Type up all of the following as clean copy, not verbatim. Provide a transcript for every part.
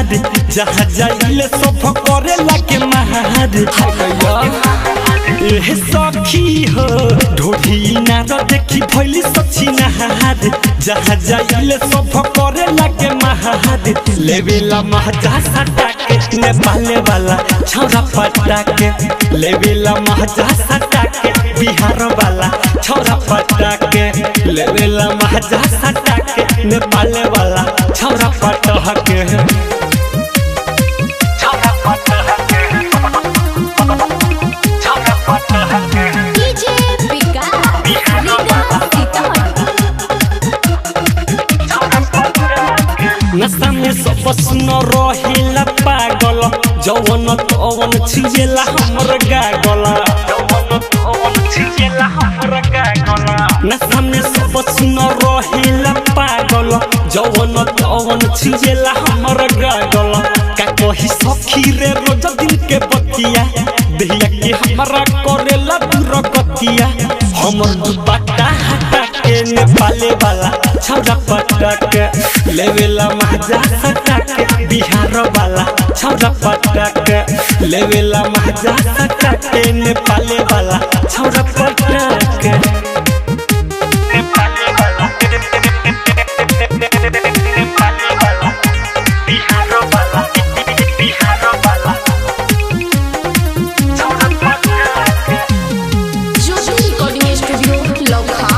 महाद जहाँ जाइले सब करे लागे महाद ए सखी हो ढोढ़ी नार देखी भइली सची नहाद जहाँ जाइले सब करे लागे महाद लेवेला महजा सटा के नेपाले वाला छौरा पटा के लेवेला महजा सटा के बिहार वाला छौरा पटा के लेवेला महजा सटा के नेपाले वाला छौरा पटा के नशा में सब सुन रहिला पागल जवन तवन छिएला हमर गागल नशा में सब सुन रहिला पागल जवन तवन छिएला हमर गागल का कही सखी रे रोज दिन के बतिया देहिया के हमरा करेला दूर गतिया हमर दुपट्टा हटा के नेपाले वाला छौरा पटा के लेवेला महजा सटा के बिहार वाला छौरा पटा के लेवेला महजा सटा के नेपाले वाला छौरा पटा के नेपाले वाला बिहार वाला छौरा पटा के ज्योति रिकॉर्डिंग स्टूडियो लखा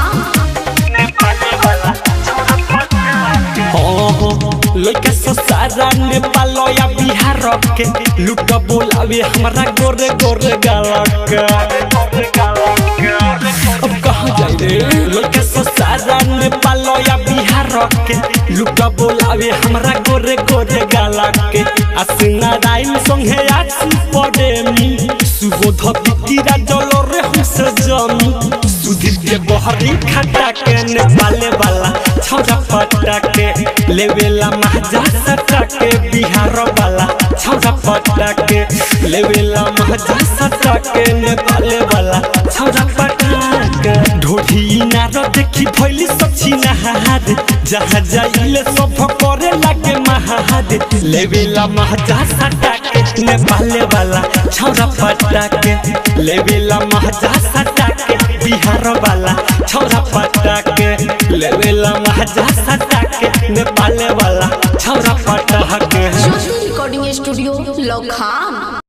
लइका सारा नेपाल या बिहार के लुट बोलावे हमरा गोरे गोरे गालक अब कहाँ जाए रे लइका सारा नेपाल या बिहार के लुट बोलावे हमरा गोरे गोरे गालक आसिना राइम संगे आछि पड़ेमी सुबोध बितिरा जलो रे हमसे जमी सुधीर के बहरी खटा के नेपाले वाला छौरा पटा के लेवेला महजा सटा के बिहार वाला छौरा पटा के लेवेला महजा सटा के नेपाले वाला छौरा पटा के ढोढ़ी नार देखी भइली सची नहाद जहाँ जाइले सब करे लागे महाद लेवेला महजा सटा के नेपाले वाला छौरा पटा के लेवेला महजा सटा के बिहार वाला छौरा पटा के लेवेला महजा सटा के नेपाले वाला छौरा पटा के ज्योति रिकॉर्डिंग स्टूडियो लखा।